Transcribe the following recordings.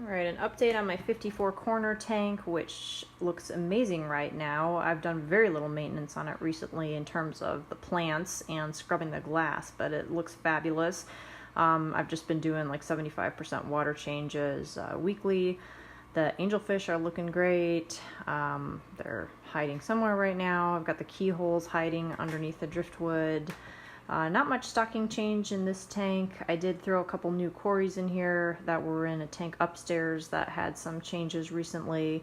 Alright, an update on my 54 corner tank, which looks amazing right now. I've done very little maintenance on it recently in terms of the plants and scrubbing the glass, but it looks fabulous. I've just been doing like 75% water changes weekly. The angelfish are looking great. They're hiding somewhere right now. I've got the keyholes hiding underneath the driftwood. Not much stocking change in this tank. I did throw a couple new quarries in here that were in a tank upstairs that had some changes recently.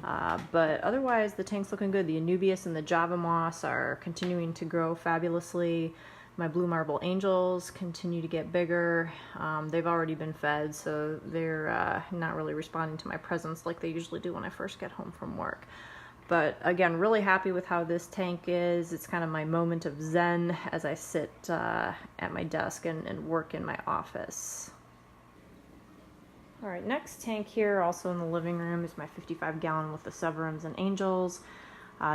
But otherwise the tank's looking good. The Anubias and the Java Moss are continuing to grow fabulously. My blue marble angels continue to get bigger. They've already been fed, so they're not really responding to my presence like they usually do when I first get home from work. But again, really happy with how this tank is. It's kind of my moment of zen as I sit at my desk and work in my office. All right, next tank here, also in the living room, is my 55-gallon with the Severums and Angels.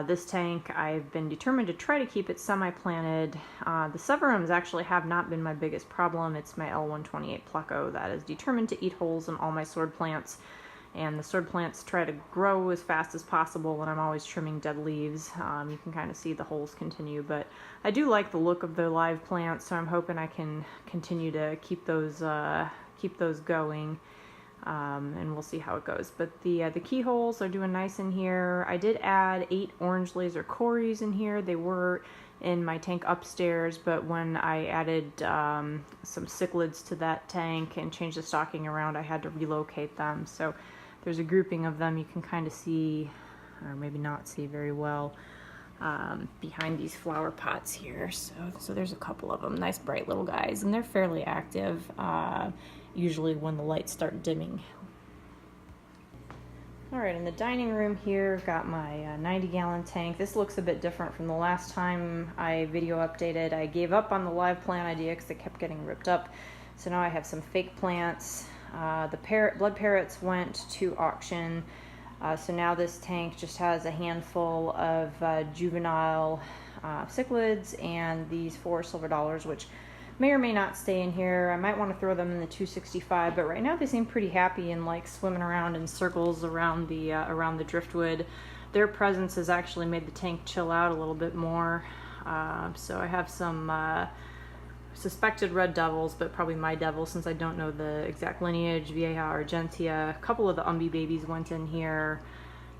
This tank, I've been determined to try to keep it semi-planted. The Severums actually have not been my biggest problem. It's my L128 Pleco that is determined to eat holes in all my sword plants. And the sword plants try to grow as fast as possible, and I'm always trimming dead leaves. You can kind of see the holes continue, but I do like the look of the live plants, so I'm hoping I can continue to keep those going, and we'll see how it goes. But the keyholes are doing nice in here. I did add 8 orange laser cories in here. They were in my tank upstairs, but when I added some cichlids to that tank and changed the stocking around, I had to relocate them. So there's a grouping of them you can kind of see, or maybe not see very well, behind these flower pots here. So there's a couple of them, nice bright little guys, and they're fairly active, usually when the lights start dimming. Alright, in the dining room here, got my 90-gallon tank. This looks a bit different from the last time I video updated. I gave up on the live plant idea because they kept getting ripped up. So now I have some fake plants. The blood parrots went to auction. So now this tank just has a handful of juvenile cichlids and these 4 silver dollars, which may or may not stay in here. I might want to throw them in the 265, but right now they seem pretty happy and like swimming around in circles around the driftwood. Their presence has actually made the tank chill out a little bit more. So I have some suspected red devils, but probably my devil since I don't know the exact lineage. Vieja Argentea. A couple of the Umbi babies went in here.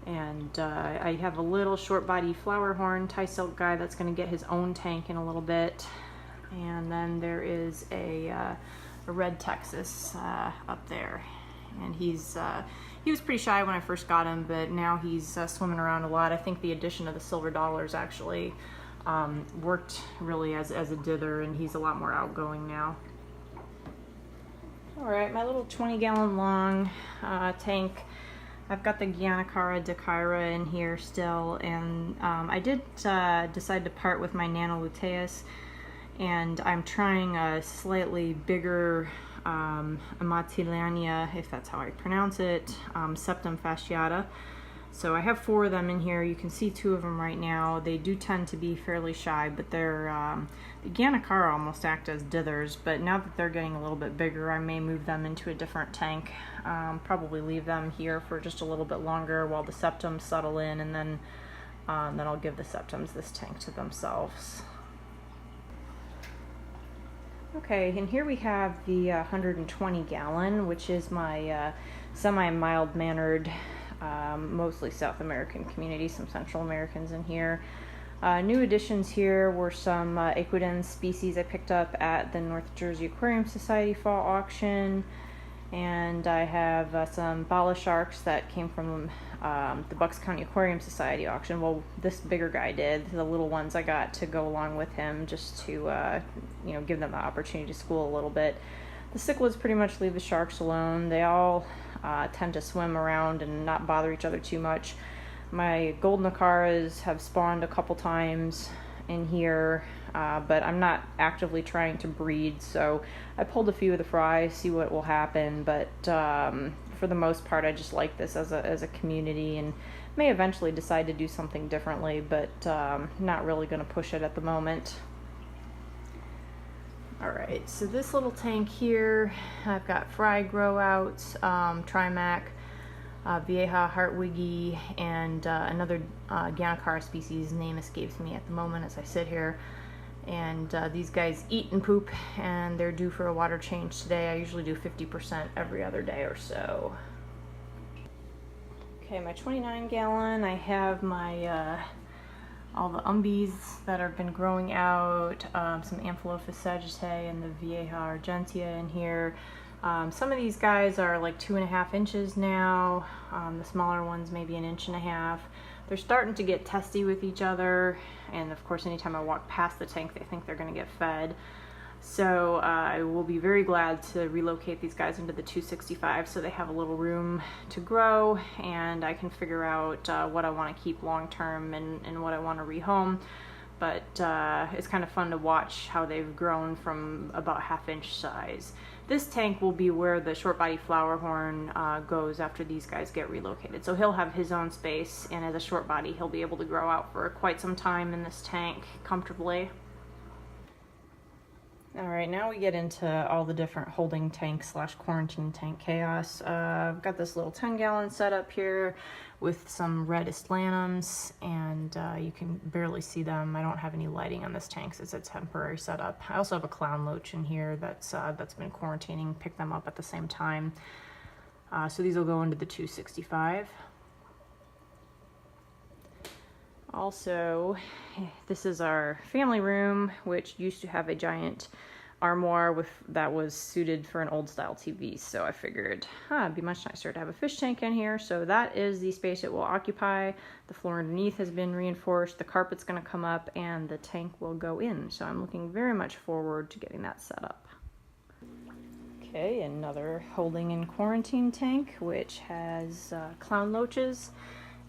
And I have a little short body flower horn Thai silk guy that's going to get his own tank in a little bit. And then there is a red Texas up there, and he was pretty shy when I first got him, but now he's swimming around a lot. I think the addition of the silver dollars actually worked really as a dither, and he's a lot more outgoing now. All right, my little 20-gallon long tank. I've got the Guianacara Decaira in here still, and I did decide to part with my Nano-Luteus. And I'm trying a slightly bigger Amatillania, if that's how I pronounce it, Septum fasciata. So I have 4 of them in here. You can see 2 of them right now. They do tend to be fairly shy, but they're the Guianacara almost act as dithers. But now that they're getting a little bit bigger, I may move them into a different tank. Probably leave them here for just a little bit longer while the septums settle in, and then I'll give the septums this tank to themselves. Okay, and here we have the 120-gallon, which is my semi-mild-mannered, mostly South American community, some Central Americans in here. New additions here were some Equidens species I picked up at the North Jersey Aquarium Society fall auction, and I have some Bala sharks that came from the Bucks County Aquarium Society auction. Well, this bigger guy did. The little ones I got to go along with him just to give them the opportunity to school a little bit. The cichlids pretty much leave the sharks alone. They all tend to swim around and not bother each other too much. My golden acaras have spawned a couple times in here, but I'm not actively trying to breed, so I pulled a few of the fry, see what will happen, but for the most part I just like this as a community, and may eventually decide to do something differently, but not really going to push it at the moment. Alright, so this little tank here, I've got Fry Grow Out, Trimac, Vieja Hartwiggy, and another Ganocara species. Name escapes me at the moment as I sit here. And these guys eat and poop, and they're due for a water change today. I usually do 50% every other day or so. Okay, my 29 gallon, I have my all the umbies that have been growing out, some Amphilophus sagittae and the Vieja argentea in here. Some of these guys are like 2.5 inches now. The smaller ones maybe 1.5 inches. They're starting to get testy with each other, and of course anytime I walk past the tank they think they're going to get fed. So I will be very glad to relocate these guys into the 265 so they have a little room to grow, and I can figure out what I want to keep long term and what I want to rehome. But it's kind of fun to watch how they've grown from about 1/2 inch size. This tank will be where the short body flowerhorn goes after these guys get relocated. So he'll have his own space, and as a short body he'll be able to grow out for quite some time in this tank comfortably. Alright, now we get into all the different holding tank / quarantine tank chaos. I've got this little 10 gallon setup here with some red Aslanums, and you can barely see them. I don't have any lighting on this tank since it's a temporary setup. I also have a clown loach in here that's been quarantining, picked them up at the same time. So these will go into the 265. Also, this is our family room, which used to have a giant armoire that was suited for an old style TV. So I figured, it'd be much nicer to have a fish tank in here. So that is the space it will occupy. The floor underneath has been reinforced. The carpet's going to come up, and the tank will go in. So I'm looking very much forward to getting that set up. Okay, another holding and quarantine tank, which has clown loaches.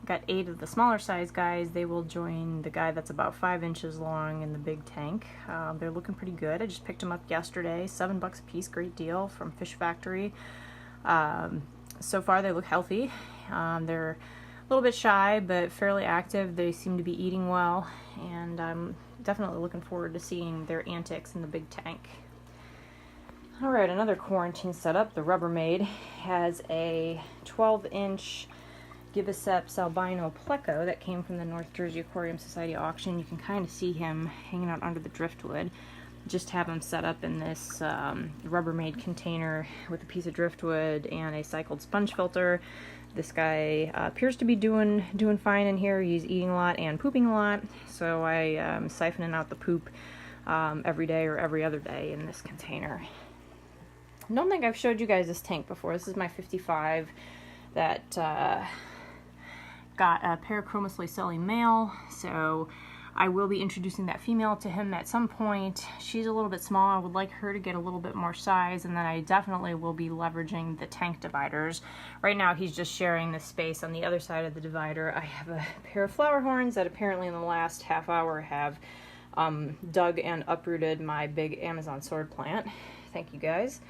Got 8 of the smaller size guys. They will join the guy that's about 5 inches long in the big tank. They're looking pretty good. I just picked them up yesterday. $7 a piece, great deal from Fish Factory. So far they look healthy. They're a little bit shy, but fairly active. They seem to be eating well, and I'm definitely looking forward to seeing their antics in the big tank. Alright, another quarantine setup. The Rubbermaid has a 12-inch Gibiceps albino pleco that came from the North Jersey Aquarium Society auction. You can kind of see him hanging out under the driftwood. Just have him set up in this Rubbermaid container with a piece of driftwood and a cycled sponge filter. This guy appears to be doing fine in here. He's eating a lot and pooping a lot, so I am siphoning out the poop every day or every other day in this container. I don't think I've showed you guys this tank before. This is my 55 that got a Parachromis lacelli male, so I will be introducing that female to him at some point. She's a little bit small. I would like her to get a little bit more size, and then I definitely will be leveraging the tank dividers. Right now he's just sharing the space on the other side of the divider. I have a pair of flower horns that apparently in the last half hour have dug and uprooted my big Amazon sword plant. Thank you guys.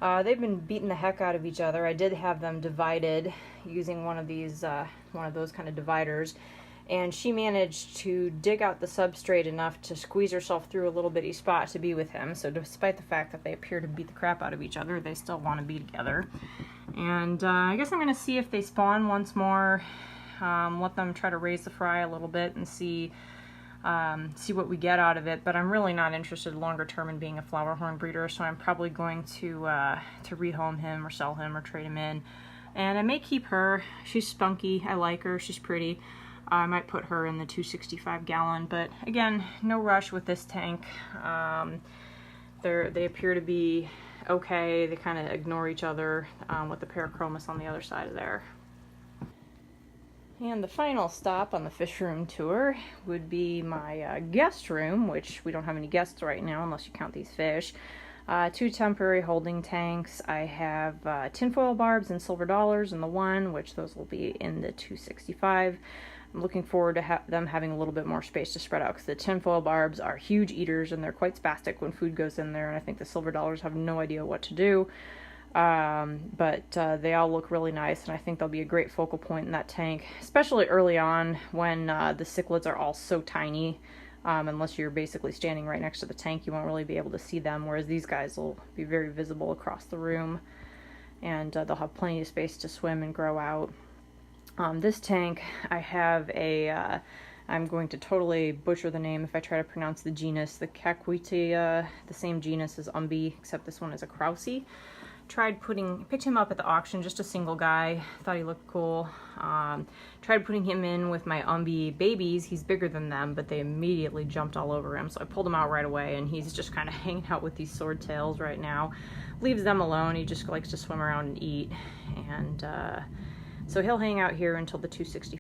They've been beating the heck out of each other. I did have them divided using one of those kind of dividers, and she managed to dig out the substrate enough to squeeze herself through a little bitty spot to be with him. So despite the fact that they appear to beat the crap out of each other, they still want to be together. And I guess I'm going to see if they spawn once more, let them try to raise the fry a little bit and see what we get out of it. But I'm really not interested longer term in being a flower horn breeder, so I'm probably going to rehome him or sell him or trade him in. And I may keep her. She's spunky. I like her. She's pretty. I might put her in the 265 gallon, but again, no rush with this tank. They appear to be okay. They kind of ignore each other with the Parachromis on the other side of there. And the final stop on the Fishroom tour would be my guest room, which we don't have any guests right now unless you count these fish. 2 temporary holding tanks. I have tinfoil barbs and silver dollars in the one, which those will be in the 265. I'm looking forward to them having a little bit more space to spread out, because the tinfoil barbs are huge eaters and they're quite spastic when food goes in there, and I think the silver dollars have no idea what to do. But they all look really nice, and I think they'll be a great focal point in that tank, especially early on when the cichlids are all so tiny. Unless you're basically standing right next to the tank, you won't really be able to see them, whereas these guys will be very visible across the room, and they'll have plenty of space to swim and grow out. This tank, I have a, I'm going to totally butcher the name if I try to pronounce the genus, the Caquitia, the same genus as Umbi, except this one is a Krausie. Picked him up at the auction, just a single guy, thought he looked cool. Tried putting him in with my Umbi babies. He's bigger than them, but they immediately jumped all over him, so I pulled him out right away, and he's just kind of hanging out with these swordtails right now. Leaves them alone. He just likes to swim around and eat, and so he'll hang out here until the 260